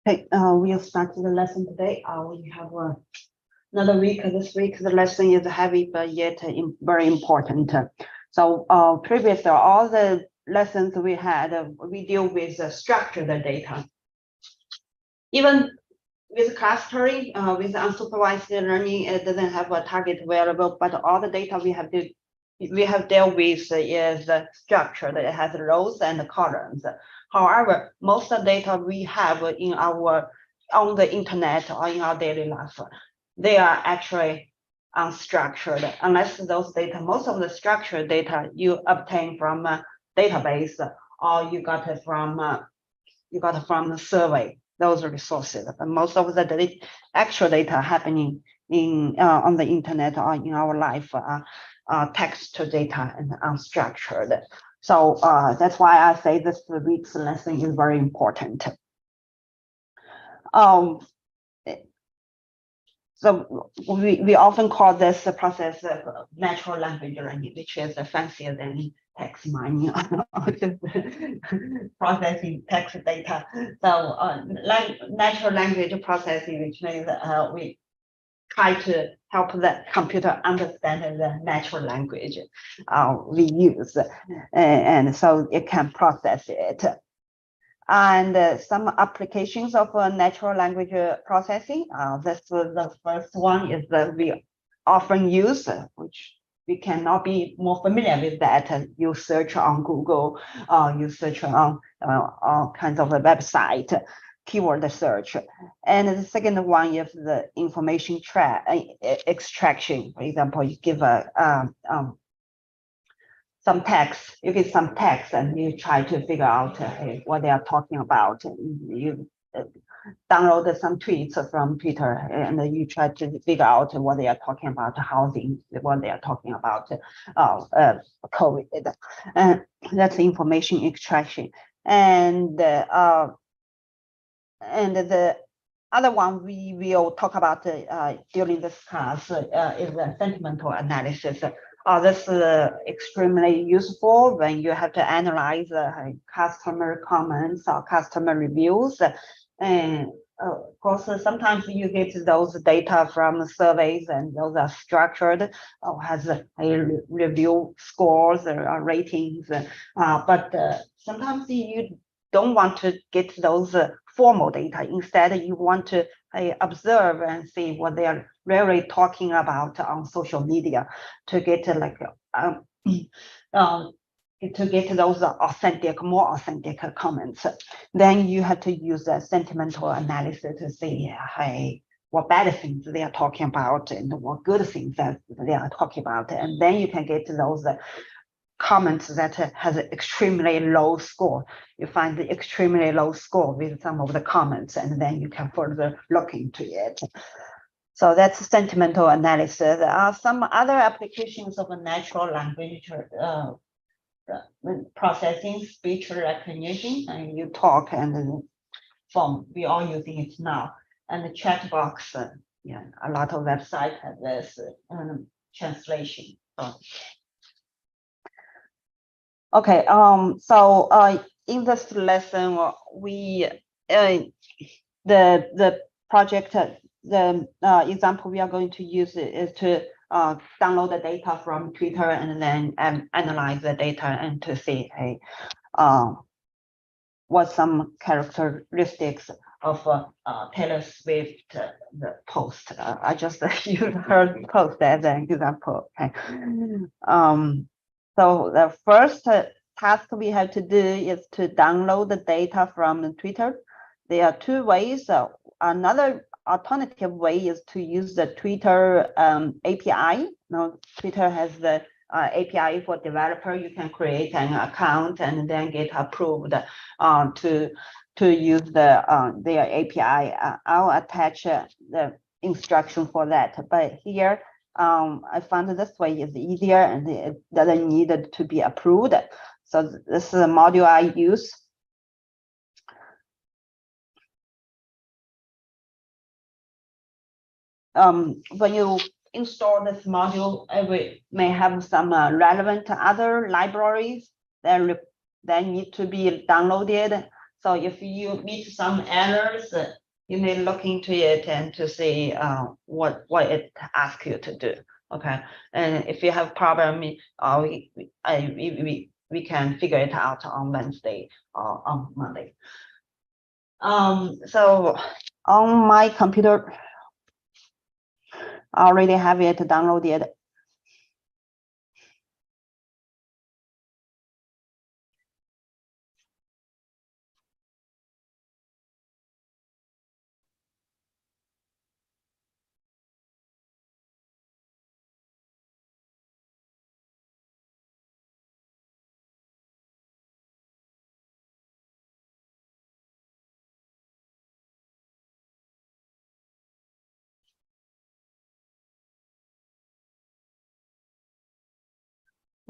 Okay, we'll start the lesson today. We have another week. This week, the lesson is heavy, but yet very important. So previously, all the lessons we had, we deal with structured data. Even with clustering, with unsupervised learning, it doesn't have a target variable, but all the data we have dealt with is structured. It has rows and columns. However, most of the data we have on the internet or in our daily life, they are actually unstructured, unless those data, most of the structured data you obtain from a database or you got it from the survey, those resources. But most of the actual data happening on the internet or in our life text data and unstructured. So that's why I say this week's lesson is very important. So we often call this process natural language learning, which is fancier than text mining, processing text data. So natural language processing, which means we try to help the computer understand the natural language we use, and so it can process it. And some applications of natural language processing. This is the first one is that we often use, which we cannot be more familiar with that. You search on Google, you search on all kinds of website, keyword search. And the second one is the information extraction. For example, you give some text, you get some text and you try to figure out what they are talking about. You download some tweets from Twitter and you try to figure out what they are talking about, housing, what they are talking about, COVID. And that's information extraction. And the other one we will talk about during this class is the sentimental analysis. This is extremely useful when you have to analyze customer comments or customer reviews. And of course, sometimes you get those data from surveys and those are structured or has a review scores or ratings. But sometimes you don't want to get those formal data. Instead, you want to observe and see what they are really talking about on social media to get to get those more authentic comments. Then you have to use a sentimental analysis to see what bad things they are talking about and what good things that they are talking about. And then you can get those comments that has an extremely low score. You find the extremely low score with some of the comments, and then you can further look into it. So that's sentimental analysis. There are some other applications of a natural language processing, speech recognition, and you talk and form. We are using it now. And the chat box, yeah, a lot of websites have this translation. Okay, so in this lesson, we the project, the example we are going to use is to download the data from Twitter and then analyze the data and to see what some characteristics of Taylor Swift the post. I just used her post as an example. Okay. So the first task we have to do is to download the data from Twitter. There are two ways. Another alternative way is to use the Twitter API. Now, Twitter has the API for developer. You can create an account and then get approved to use their API. I'll attach the instruction for that. But here, I found this way is easier and it doesn't need to be approved. So this is a module I use. When you install this module, it may have some relevant other libraries that need to be downloaded. So if you meet some errors, you may look into it and to see what it asks you to do. Okay, and if you have problem, we can figure it out on Wednesday or on Monday. So on my computer, I already have it downloaded.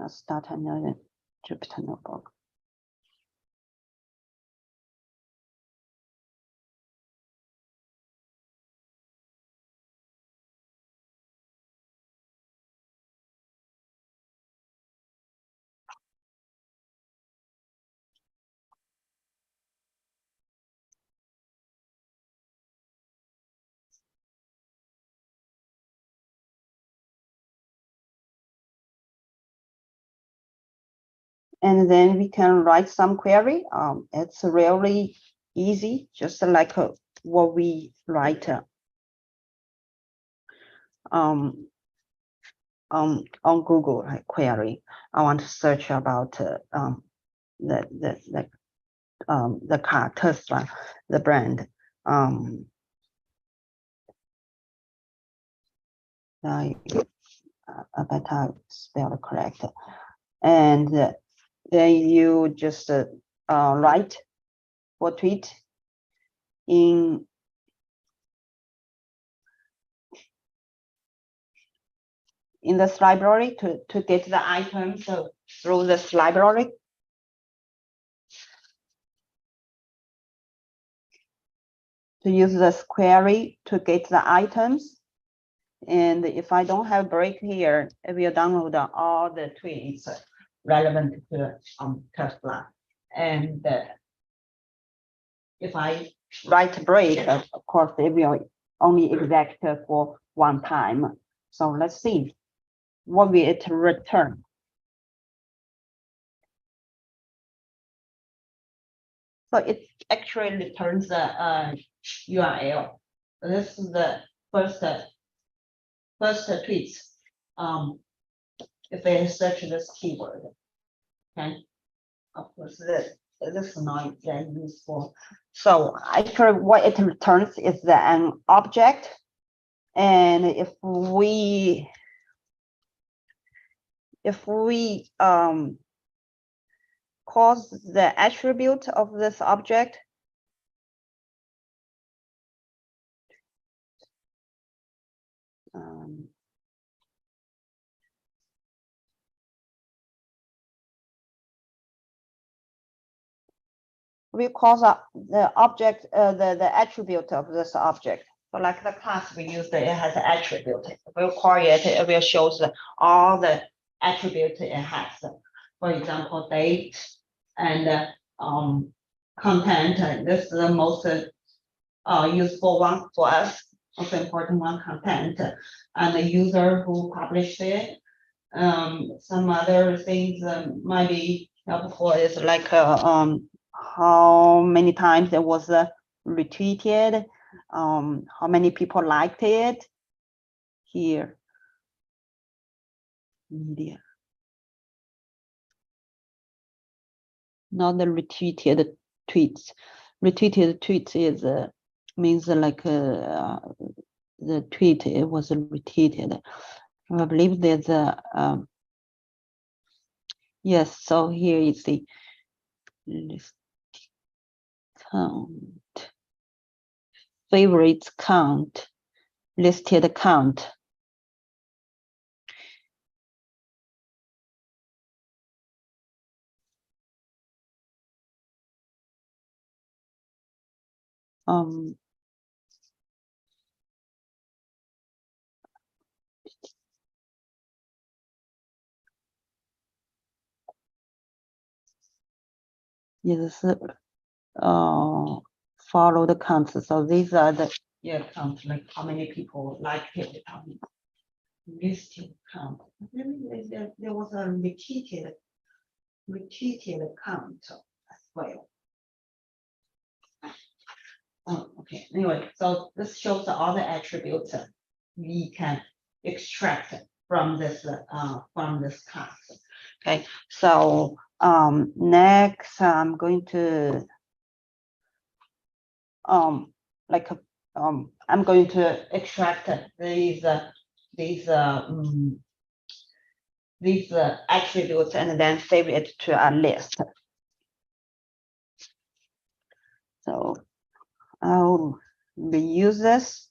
Let's start another Jupyter notebook. And then we can write some query. It's really easy, just like what we write on Google, like query. I want to search about the car Tesla, the brand. I better spell it correct. And then you just write or tweet in this library to get the items through this library. To use this query to get the items. And if I don't have break here, it will download all the tweets relevant to Tesla. And if I write break, of course, it will only execute for one time. So let's see what will it return. So it actually returns the URL. This is the first tweets. If I search this keyword, okay. Of course, this is not very useful. So actually, what it returns is an object, and if we cause the attribute of this object, we call the object, the attribute of this object. So like the class we used, it has an attribute. If we call it, it will show all the attributes it has. For example, date and content. This is the most useful one for us, most important one, content, and the user who published it. Some other things might be helpful is like how many times it was retweeted, how many people liked it. Here, media, not the retweeted tweets. Retweeted tweets is means like the tweet it was retweeted. I believe there's a yes. So here is the list count, favorites count, listed count. Yes, follow the counts. So these are the counts, like how many people liked it. Listing count. There was a repeated count as well. Oh, okay. Anyway, so this shows all the attributes we can extract from this class. Okay, so next I'm going to I'm going to extract these attributes and then save it to a list. So I'll reuse this.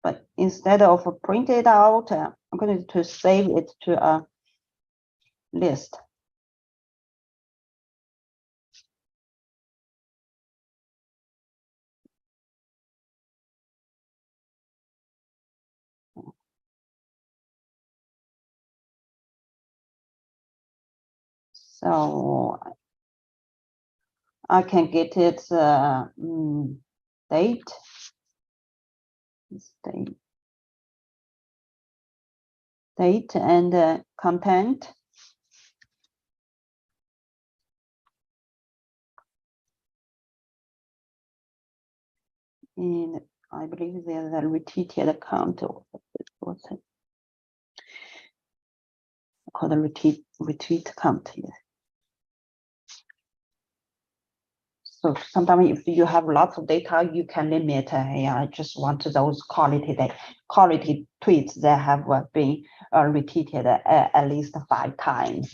But instead of print it out, I'm going to save it to a list. So I can get its date, and content. And I believe there's a repeated count. What's it called? A retweet count here. So sometimes if you have lots of data, you can limit. I just want those quality tweets that have been repeated at least 5 times.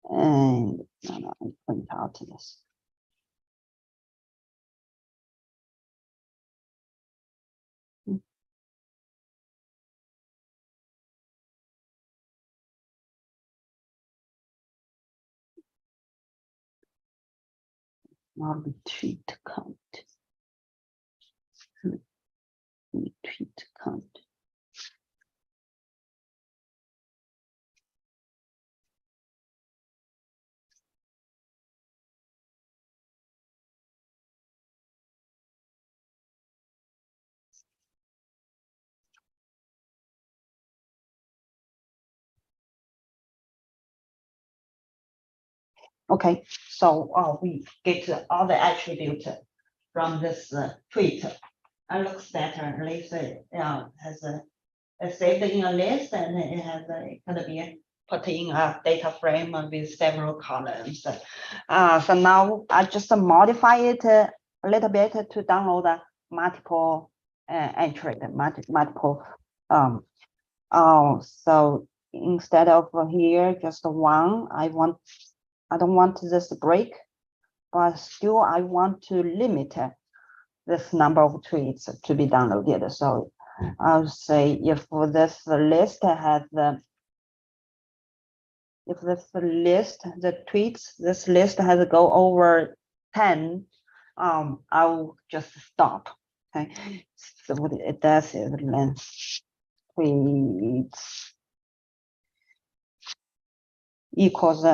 And I'll print out this. Retweet count. Retweet count. Okay, so we get all the attributes from this tweet. It looks better. At least it has saved in a list, and it has gonna be put in a data frame with several columns. So now I just modify it a little bit to download multiple entry, multiple. So instead of here just one, I don't want this break, but still I want to limit this number of tweets to be downloaded. So I'll say if this list has this list has to go over 10, I'll just stop. Okay, so what it does is then tweets equals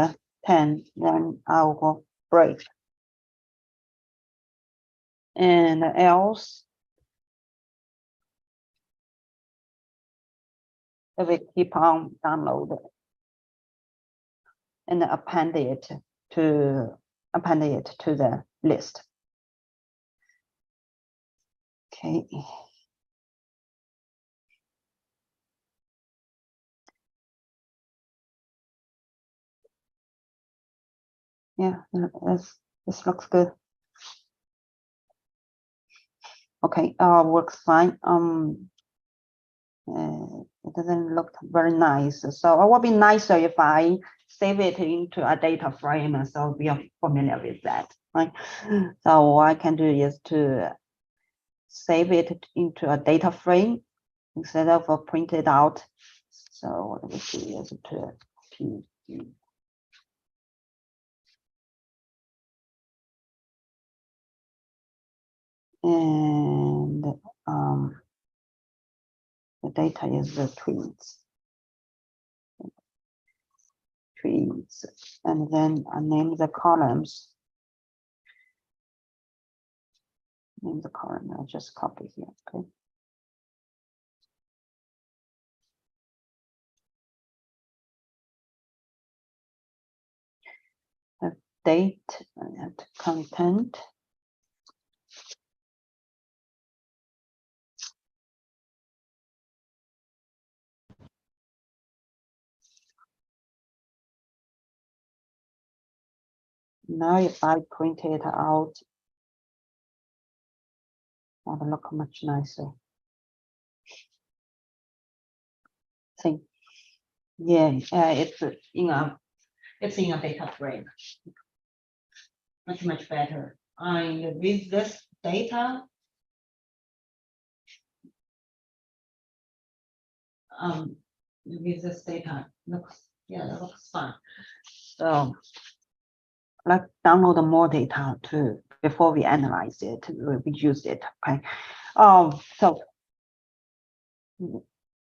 10, then I'll go break. And else if we keep on download and append it to the list. Okay. Yeah, this looks good. Okay, works fine. It doesn't look very nice. So it would be nicer if I save it into a data frame. So we are familiar with that, right? So what I can do is to save it into a data frame instead of print it out. So what we do is to And the data is the tweets. And then I name the columns. Name the column. I'll just copy here. Okay. The date and content. Now, if I print it out, it'll look much nicer. See, yeah, it's in a data frame. Much better. And with this data, looks fun. So let's download more data before we analyze it, we use it. Okay. So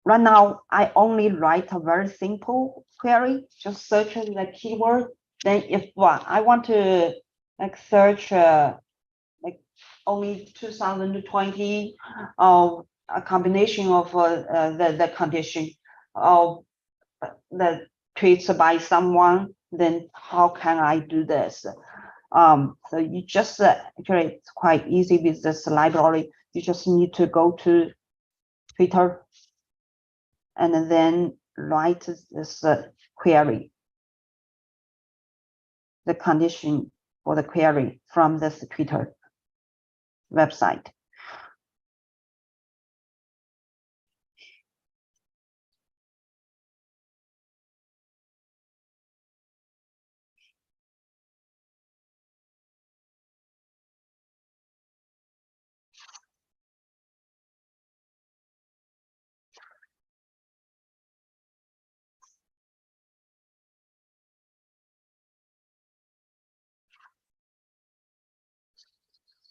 right now I only write a very simple query, just search the keyword. Then if I want to like search like only 2020, a combination of the condition of the tweets by someone, then how can I do this? So you just actually it's quite easy with this library. You just need to go to Twitter and then write this query, the condition for the query from this Twitter website.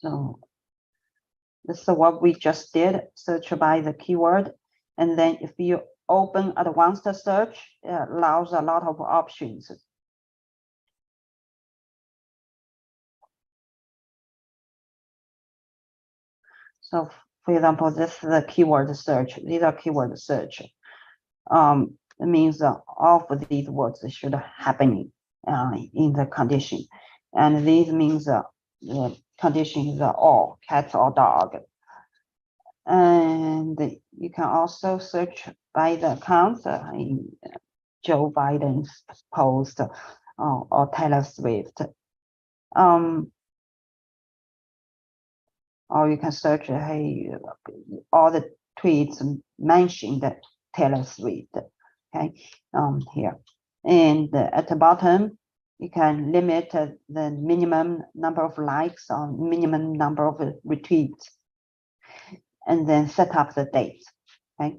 So this is what we just did, search by the keyword. And then if you open advanced search, it allows a lot of options. So for example, this is the keyword search. These are keyword search. It means all of these words should happen in the condition. And these means the condition is all, cat or dog. And you can also search by the account in Joe Biden's post or Taylor Swift. Or you can search, hey, all the tweets mentioned Taylor Swift. Okay, here. And at the bottom, you can limit the minimum number of likes or minimum number of retweets, and then set up the date. Okay,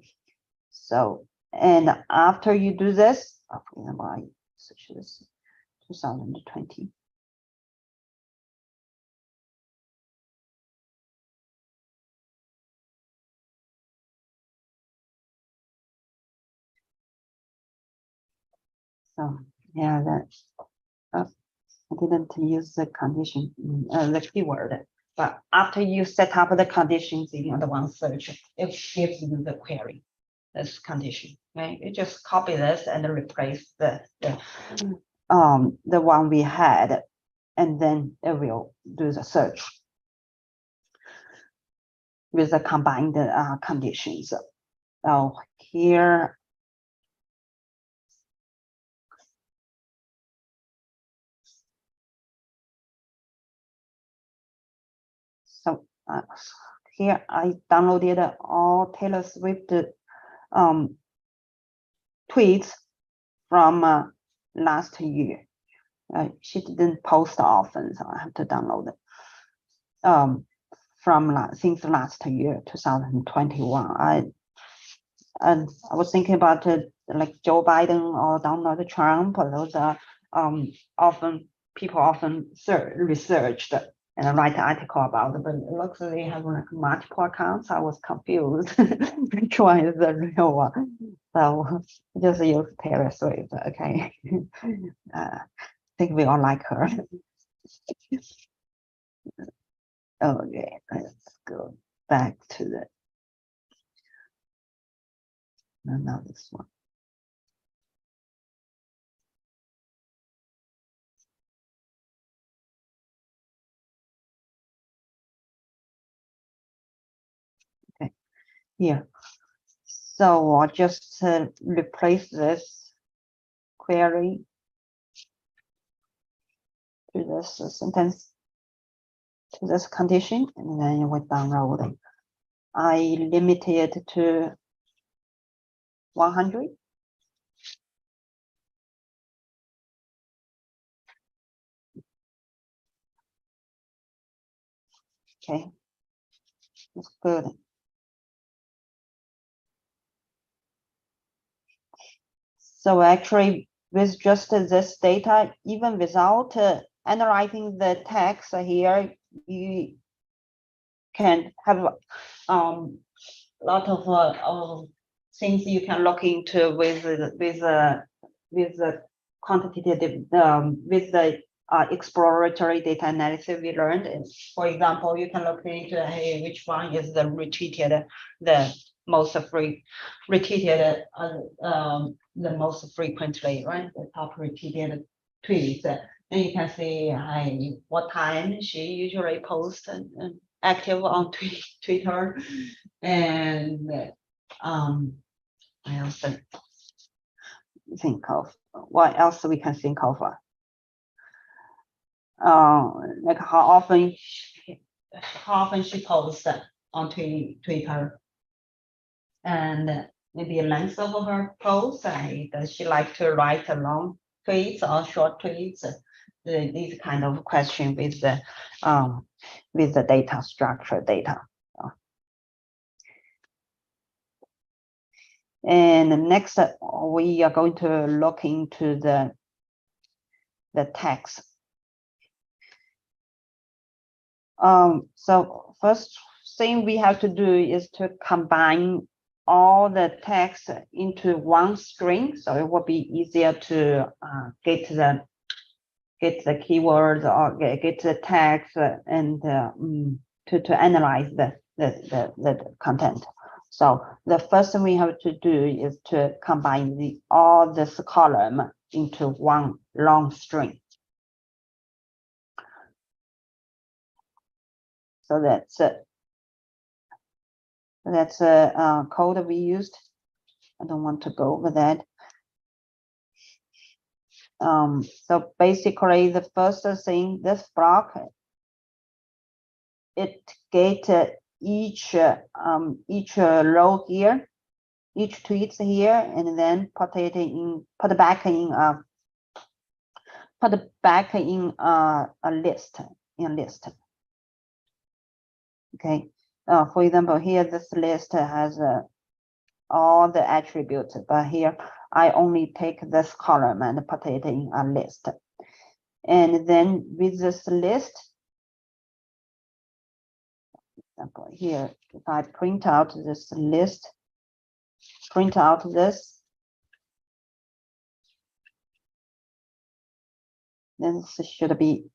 so and after you do this, for example, I search this 2020. So yeah, that's I didn't use the condition, the keyword, but after you set up the conditions in the one search, it gives you the query, this condition. Okay, you just copy this and replace the one we had, and then it will do the search with the combined conditions. So here. So here I downloaded all Taylor Swift tweets from last year. She didn't post often, so I have to download it. Since last year, 2021. And I was thinking about like Joe Biden or Donald Trump. Those are people often researched and write an article about it, but it looks like they have like multiple accounts. I was confused which one is the real one. So just use Taylor Swift. Okay. I think we all like her. Okay, let's go back to the no, this one. Okay, here. So I'll just replace this query to this sentence, to this condition, and then we download it. I limit it to 100. Okay, that's good. So actually, with just this data, even without analyzing the text here, you can have a lot of things you can look into with the quantitative with the exploratory data analysis we learned. And for example, you can look into, hey, which one is the repeated, the most repeated, the most frequently, right? The top repeated tweets. And you can see, hey, what time she usually posts and active on Twitter, and I also think of what else we can think of. Like how often she posts on Twitter, and maybe the length of her posts. Does she like to write long tweets or short tweets? These kind of question with the data structure data. And next, we are going to look into the text. So first thing we have to do is to combine all the text into one string, so it will be easier to get the keywords or get the text and to analyze the content. So the first thing we have to do is to combine all this column into one long string. So that's a code we used. I don't want to go over that. So basically, the first thing, this block, it get each row here, each tweets here, and then put back in a list. Okay. For example, here this list has all the attributes, but here I only take this column and put it in a list. And then with this list, for example, here, if I print out this list, print out this, then this should be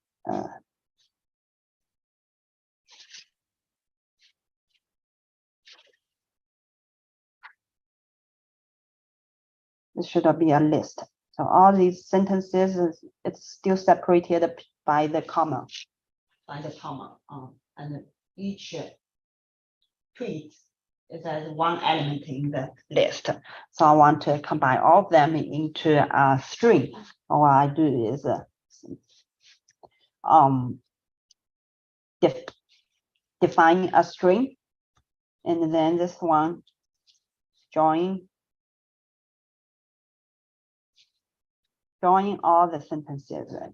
this should be a list. So all these sentences, it's still separated by the comma, and each tweet is as one element in the list. So I want to combine all of them into a string. What I do is define a string, and then this one join all the sentences. I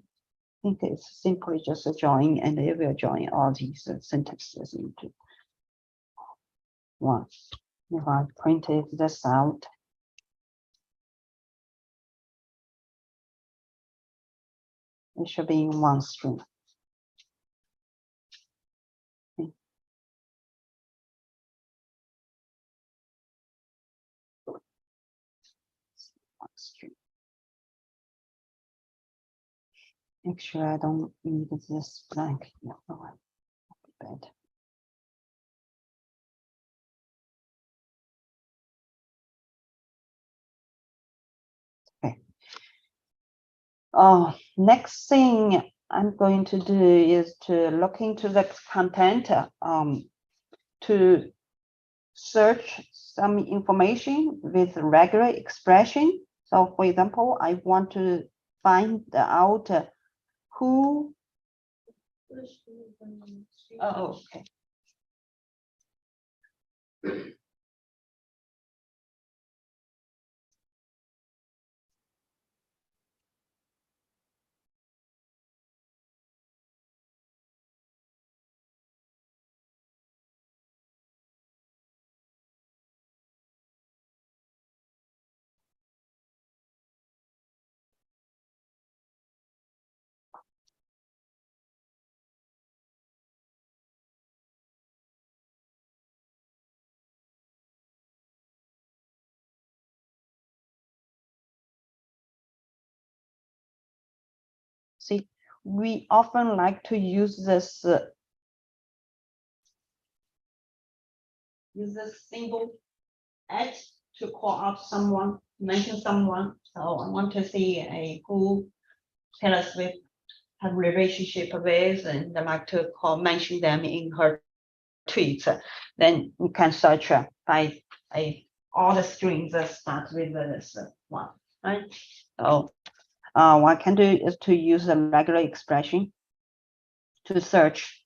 think it's simply just a join, and it will join all these sentences into one. If I printed this out, it should be in one string. Actually, I don't need this blank. No, bad. Okay. Next thing I'm going to do is to look into the content to search some information with regular expression. So for example, I want to find out who. Oh, okay. See, we often like to use this symbol at to call out someone, mention someone. So I want to see who Taylor Swift have relationship with, and I like to mention them in her tweets. Then you can search by all the strings that start with this one, right? So what I can do is to use a regular expression to search.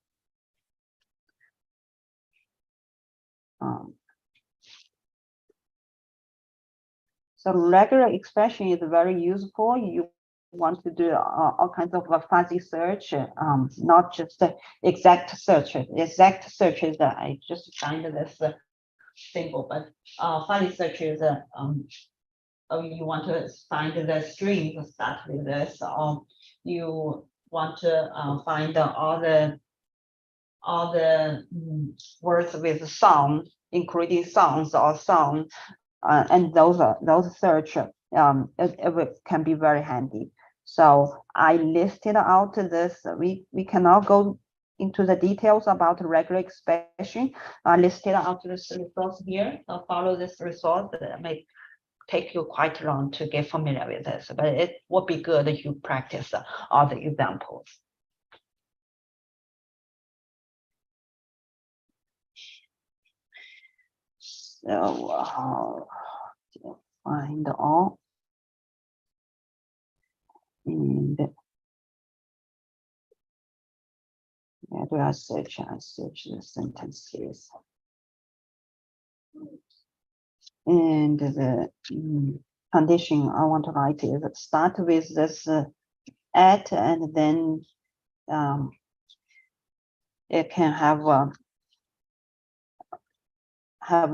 So regular expression is very useful. You want to do all kinds of fuzzy search, not just exact search. Exact search is I just find this symbol, but fuzzy search is you want to find the string to start with this, or you want to find all the words with sound, including sounds or sound, and those search it can be very handy. So I listed out this. We cannot go into the details about regular expression. I listed out this resource here. So follow this resource. That may take you quite long to get familiar with this, but it would be good if you practice all the examples. So find all, and where do I search? I search the sentences, and the condition I want to write is start with this at, and then it can have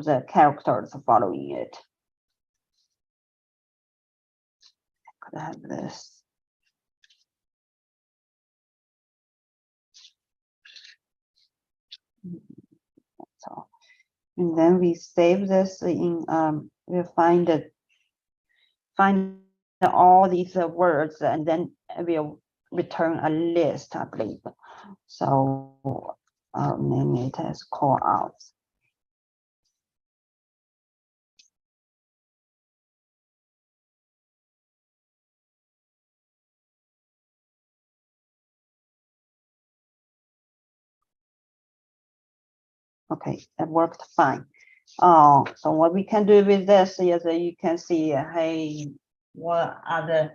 the characters following it. Could have this. So, and then we save this in we'll find all these words, and then we'll return a list, I believe. So I'll name it as call outs. Okay, that worked fine. So what we can do with this is you can see, hey, what are the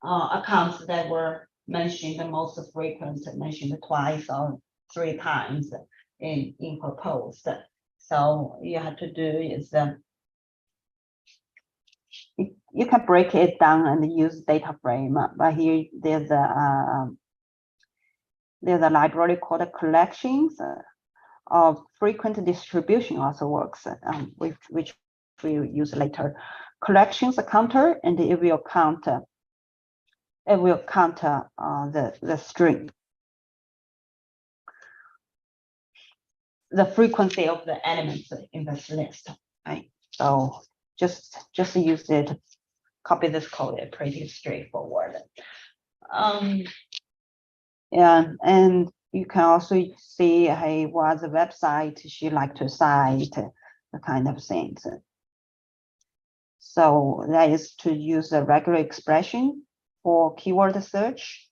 accounts that were mentioned the most frequent, mentioned twice or 3 times in her post. So you have to do is you can break it down and use data frame. But here there's a library called collections of frequent distribution also works, which we will use later. Collections counter, and it will count the string, the frequency of the elements in this list. Right. So just use it. Copy this code. It's pretty straightforward. Yeah, and you can also see, hey, what the website she like to cite, the kind of things. So that is to use the regular expression for keyword search.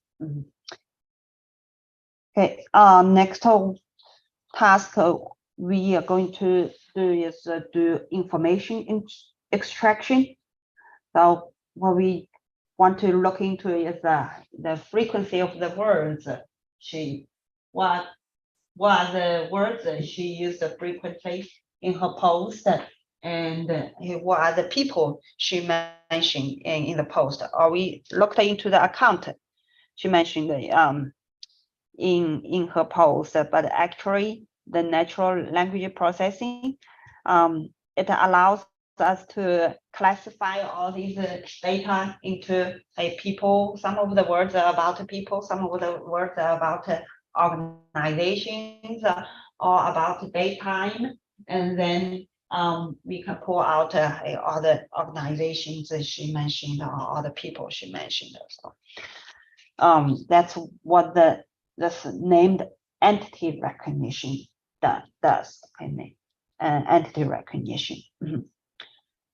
Okay, next task we are going to do is do information extraction. So what we want to look into is the frequency of the words what are the words that she used frequently in her post, and what are the people she mentioned in the post. Or we looked into the account she mentioned in her post, but actually the natural language processing, it allows us to classify all these data into people. Some of the words are about people, some of the words are about organizations or about daytime, and then we can pull out other organizations that she mentioned or other people she mentioned. So that's what this named entity recognition does. Entity recognition.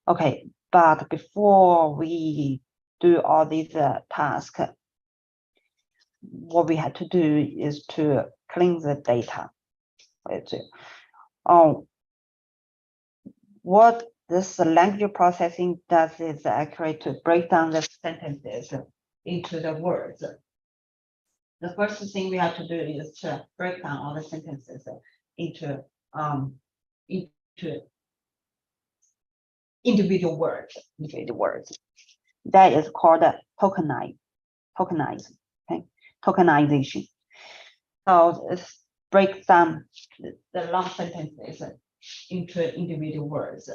Okay, but before we do all these tasks, what we have to do is to clean the data. What this language processing does is actually to break down the sentences into the words. The first thing we have to do is to break down all the sentences into individual words. That is called tokenization. Okay, tokenization. So it breaks down the long sentences into individual words.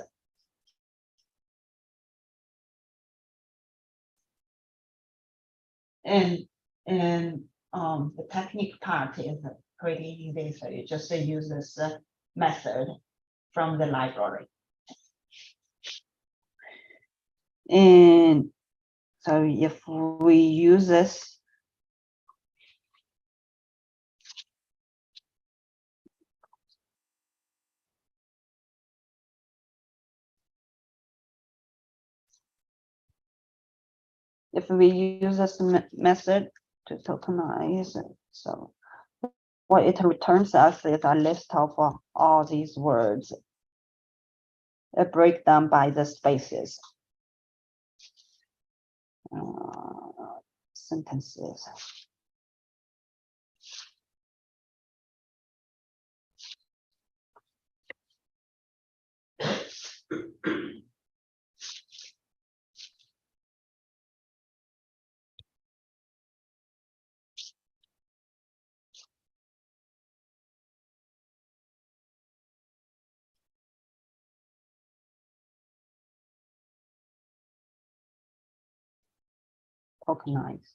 And the technique part is pretty easy. So you just use this method from the library. And so if we use this, method to tokenize, so what it returns us is a list of all these words, a breakdown by the spaces, sentences. Tokenize.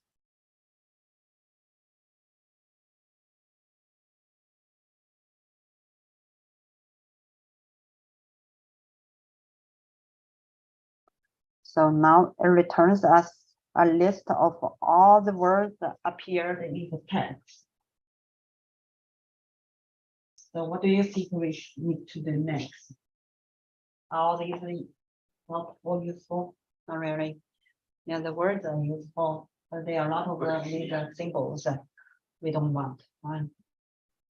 So now it returns us a list of all the words that appeared in the text. So what do you think we need to do next? All these are helpful, useful? Not really. Yeah, the words are useful, but there are a lot of these symbols that we don't want. Right?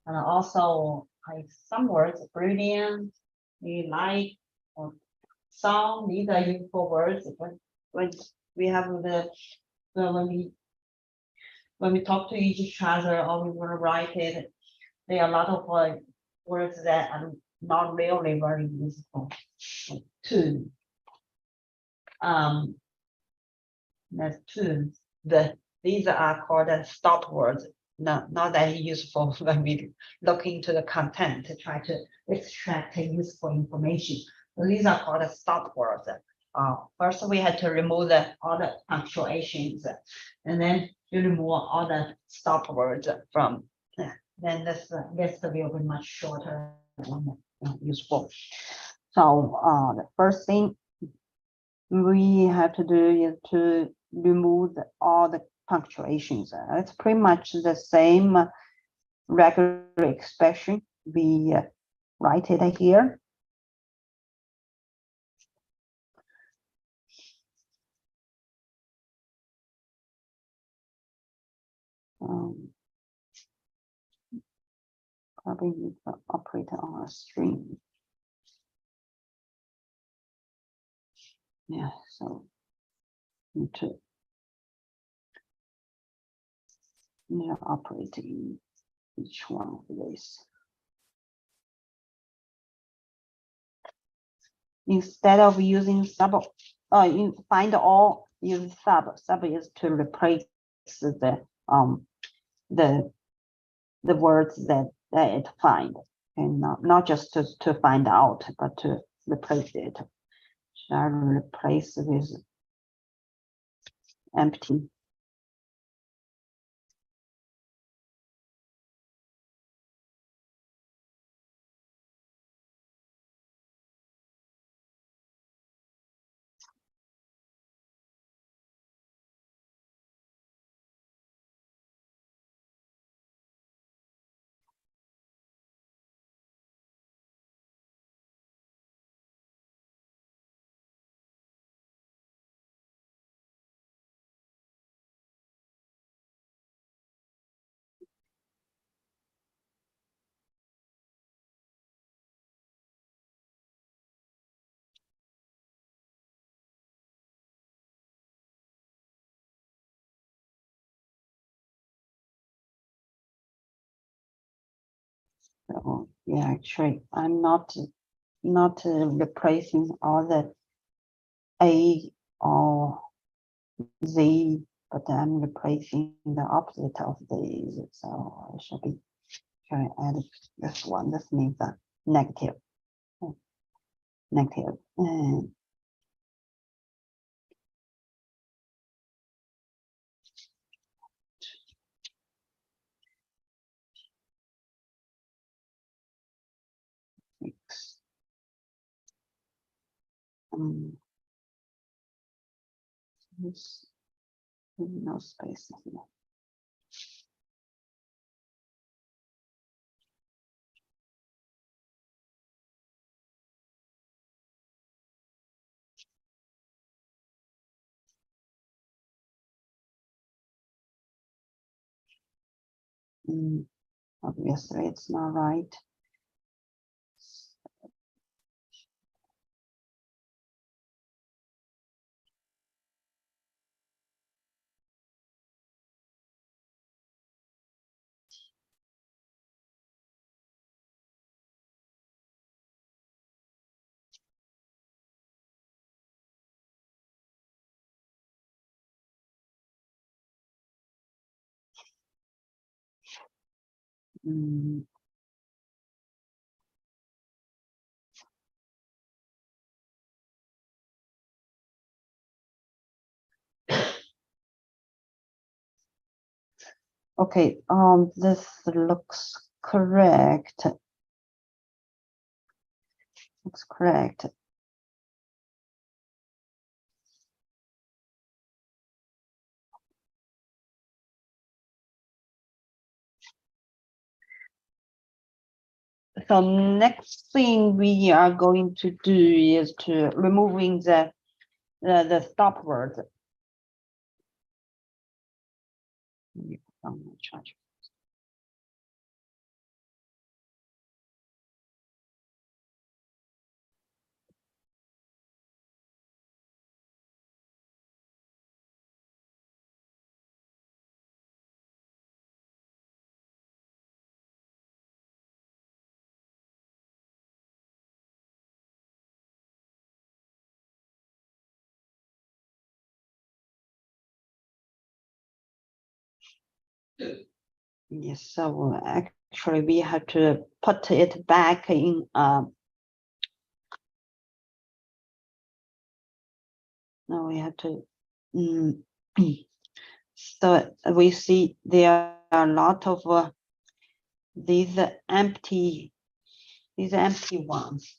And also, like some words, brilliant, we like, or song, these are useful words. When we have when we talk to each other or we want to write it, there are a lot of words that are not really very useful. Tune. That's tune. These are called stop words. Not that useful when we look into the content to try to extract useful information. So these are called stop words. First, we had to remove all the punctuations, and then you remove all the stop words from. Then this list will be much shorter and useful. So the first thing we have to do is to remove all the punctuations. It's pretty much the same regular expression. We write it here. Probably need to operate on a string. Yeah, so need to operate in each one of these. Instead of using sub, you find all, use sub. Sub is to replace the words that it find, and not just to find out, but to replace it. Should I replace with empty? So yeah, actually, I'm not replacing all the A or Z, but I'm replacing the opposite of these. So I should be trying to add this one. This means a negative. Negative. And X. No space here. Obviously, it's not right. Okay, this looks correct. Looks correct. So next thing we are going to do is to removing the stop word. Yes, so actually we have to put it back in now we have to so we see there are a lot of these empty ones.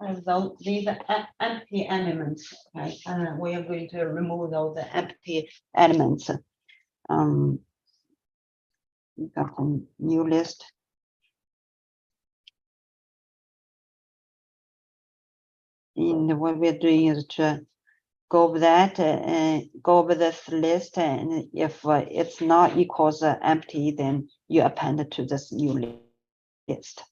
Though these are empty elements, okay, and we are going to remove those empty elements. We got a new list. And what we're doing is to go over that and go over this list, and if it's not equals empty, then you append it to this new list.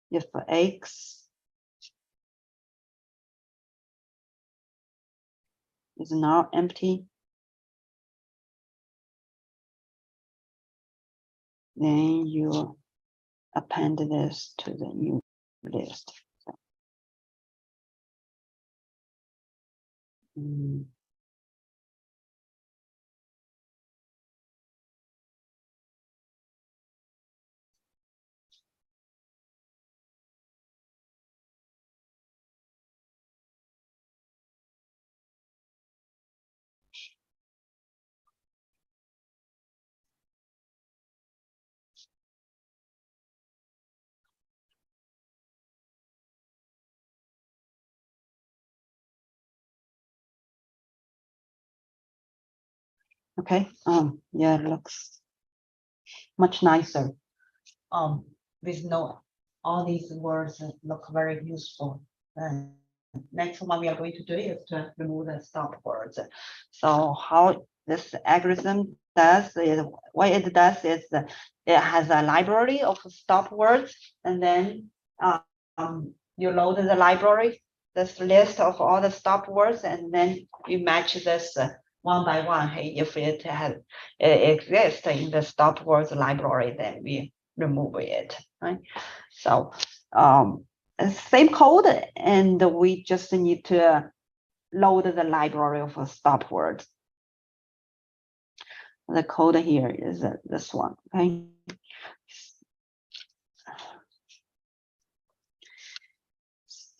If X is now empty, then you append this to the new list. Okay, yeah, it looks much nicer. With no, all these words look very useful. Next one we are going to do is to remove the stop words. So how this algorithm does is, what it does is it has a library of stop words, and then you load the library, this list of all the stop words, and then you match this one by one. Hey, if it exists in the stop words library, then we remove it, right? So same code, and we just need to load the library of stop words. The code here is this one, okay?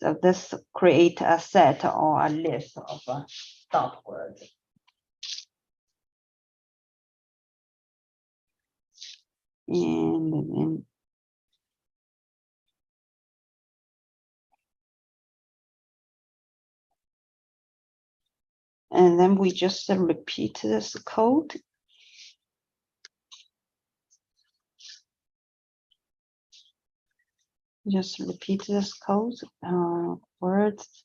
So this create a set or a list of stop words. And then we just repeat this code. Just repeat this code, words,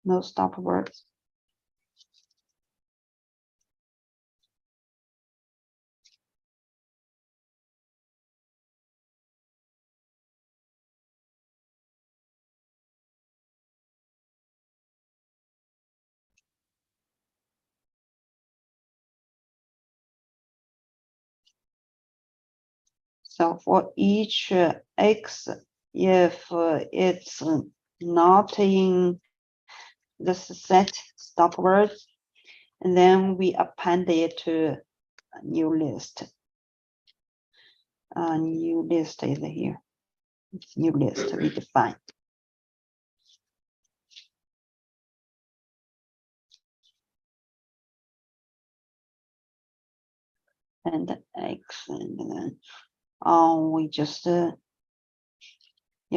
no stop words. So for each X, if it's not in this set stop words, and then we append it to a new list. A new list is here. It's new list we define. And X, and then we just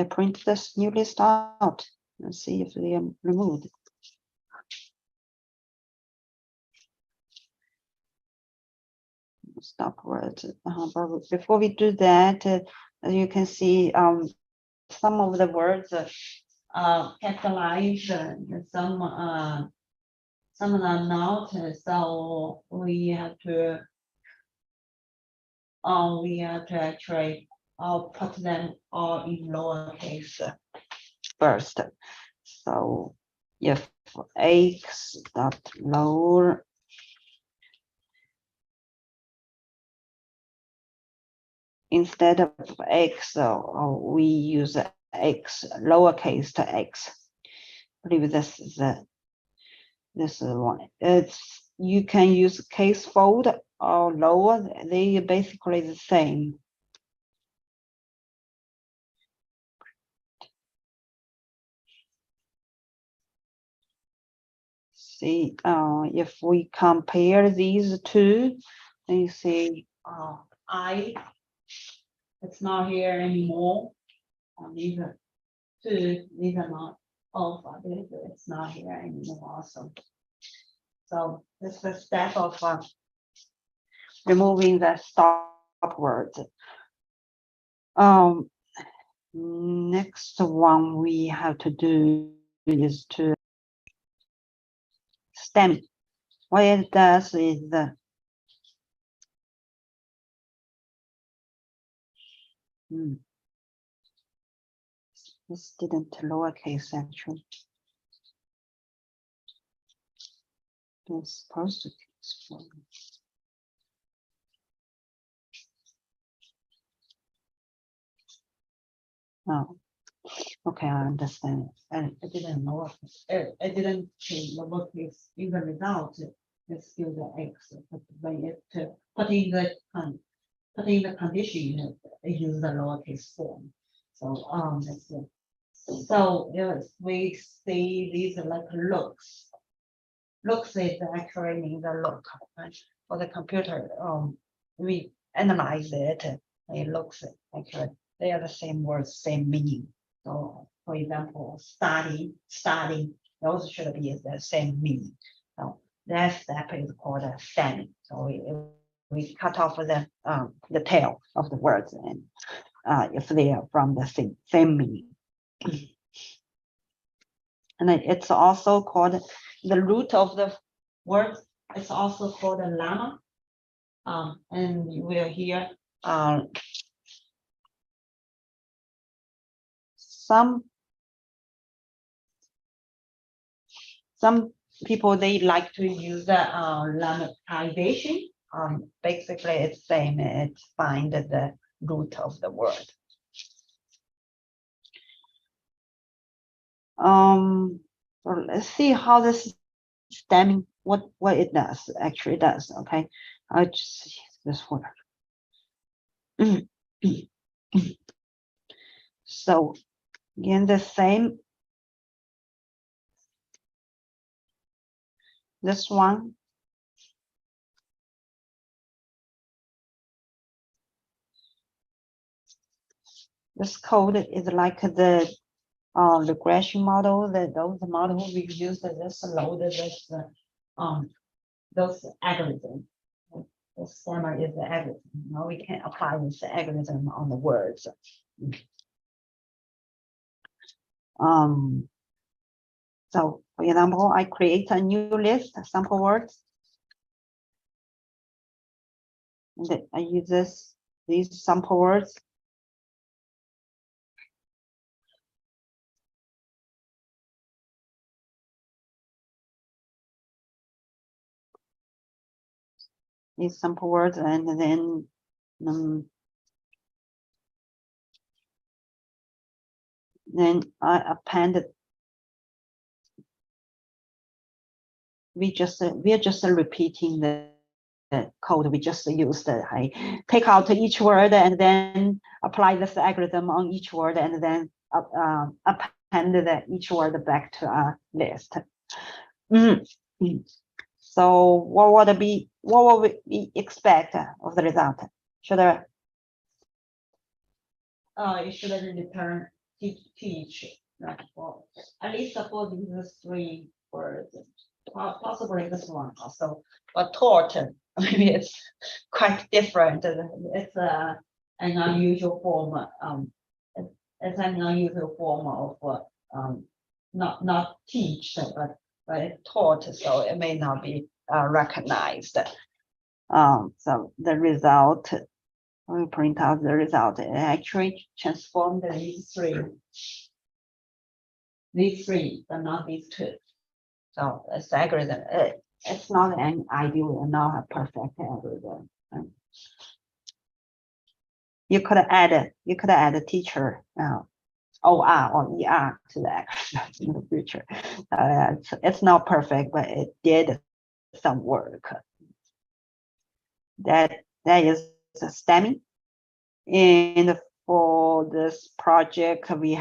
print this new list out and see if they are removed. Stop words. But before we do that, as you can see, some of the words capitalized, some are not. So we have to actually put them all in lowercase first. So if X dot lower instead of X, we use X lowercase to X. I believe this is one. It's, you can use case fold or lower. They are basically the same. see, if we compare these two, then you see, I, it's not here anymore. These are two, these are not alpha, it's not here anymore also. So this is the step of removing the stop words. Next one we have to do is to stemming. What it does is this didn't lowercase actually. It's supposed to explain. Oh, okay, I understand. And I didn't know. I didn't change the lowercase in the result. It's still the X, but when it put in the condition, it use the lowercase form. So that's it. So yes, we see these are like looks. Looks is actually means a look. Right? For the computer, we analyze it. It looks actually they are the same words, same meaning. So, for example, study, those should be the same meaning. So that step is called a stemming. So we cut off the tail of the words, and if they are from the same meaning. And it's also called the root of the word. It's also called a lemma. And you will hear some people, they like to use the lemmatization. Basically, it's same. It's find the root of the word. So let's see how this stemming, what it does, actually does. Okay, I'll just see this word. So again, the same. This one. This code is like the regression model, those models we use this load this those algorithms. The stemmer is the algorithm. Now we can apply this algorithm on the words. So for example, I create a new list, sample words. And I use these sample words. These sample words, and then I append. We are just repeating the code we just used. I take out each word and then apply this algorithm on each word, and then append each word back to a list. So what would we expect of the result? Should it should return teach, well, at least for these three words. Possibly this one also, but taught, maybe it's quite different. It's an unusual form. It's an unusual form of not teach, but taught, so it may not be recognized. So the result, we print out the result. It actually transformed these three, but not these two. So it's algorithm. It's not an ideal and not a perfect algorithm. You could add a teacher OR or ER to that in the future. It's not perfect, but it did some work. That is stemming. And for this project we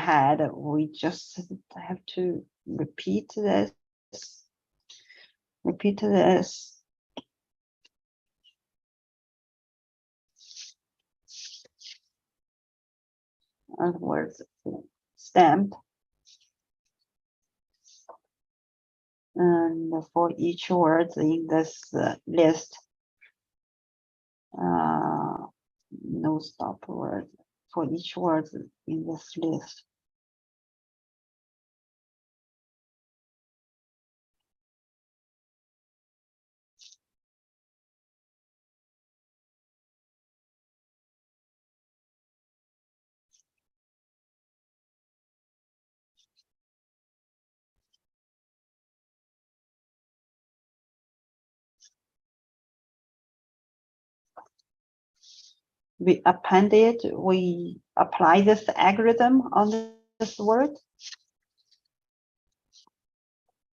just have to repeat this. Repeat this. Other words, stamped. And for each word in this list, no stop word for each word in this list. We apply this algorithm on this word.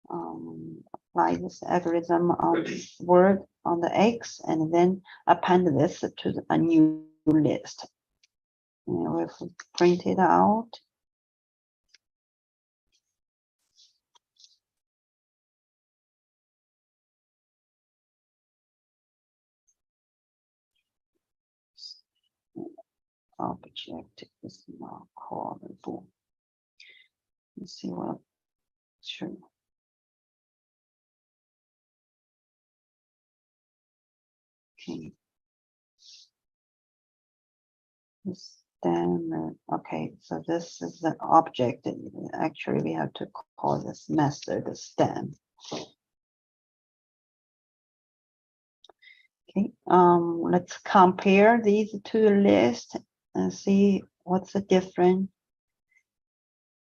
Apply this algorithm on this word on the X, and then append this to a new list. And we'll print it out. Object is now callable. Let's see what should. Okay. Stem. Okay, so this is the object. Actually, we have to call this method stem. Okay. Let's compare these two lists and see what's the difference.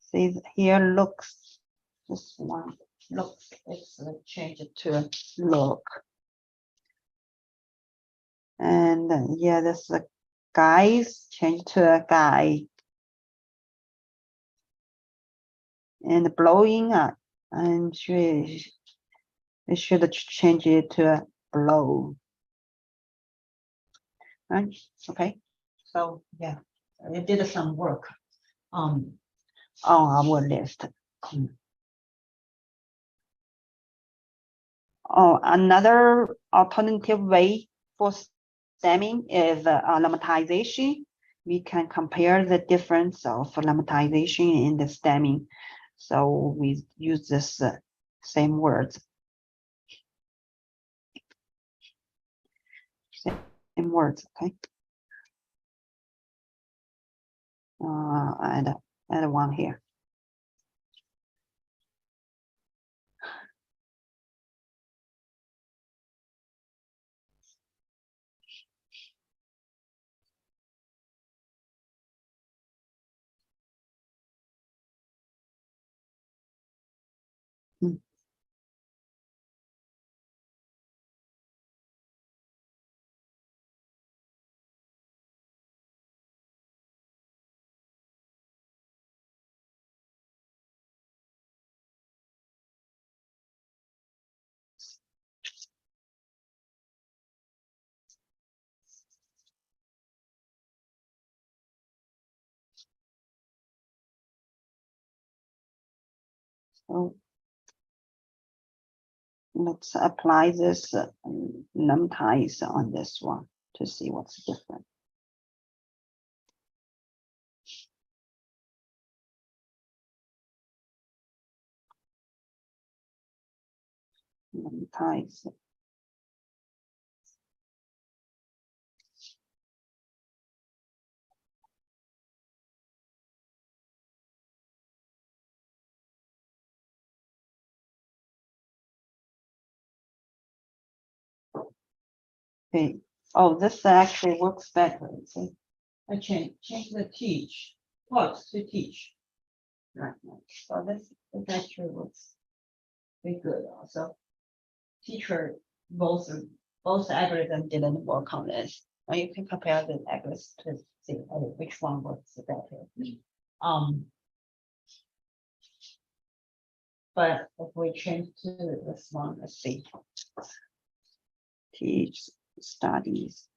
See here looks. This one looks. Let's change it to look. And yeah, this is a guys, change to a guy. And blowing up, and it should change it to a blow. Right? Okay. So yeah, it did some work on our list. Oh, another alternative way for stemming is lemmatization. We can compare the difference of lemmatization and the stemming. So we use this same words. Same words, okay. Add one here. So let's apply this lemtize on this one to see what's different. Lemtize. Okay. Oh, this actually works better. See, I change the teach what to teach. Right. So this actually works pretty good. Also, teacher both algorithm didn't work on this. Or you can compare the algorithms to see which one works better. But if we change to this one, let's see. Teach studies.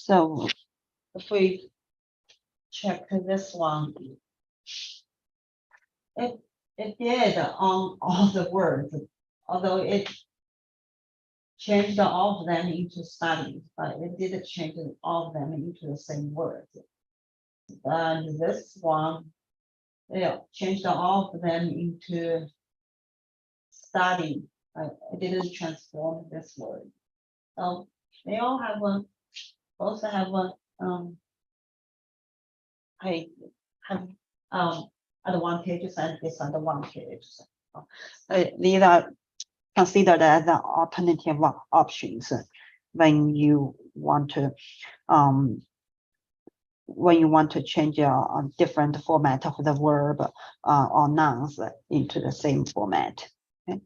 So if we check this one, it did on all the words, although it changed all of them into studies, but it didn't change all of them into the same words. And this one, it changed all of them into study. It didn't transform this word. So they all have both have advantages and disadvantages. These are considered as alternative options when you want to change a different format of the verb or nouns into the same format. Okay.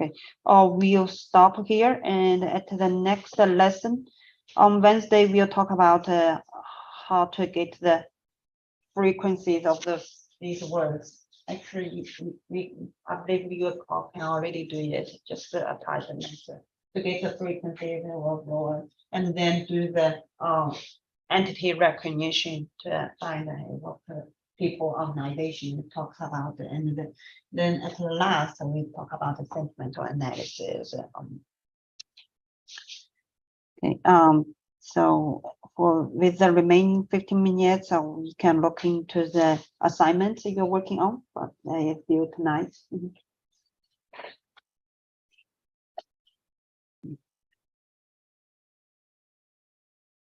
Okay, we'll stop here, and at the next lesson on Wednesday, we'll talk about how to get the frequencies of these words. Actually, I believe you can already do it, just apply the method to get the frequency of the word, and then do the entity recognition to find what the people organization talks about, and then at the last we talk about the sentimental analysis. Okay, so with the remaining 15 minutes, we can look into the assignments you're working on, but it's due tonight.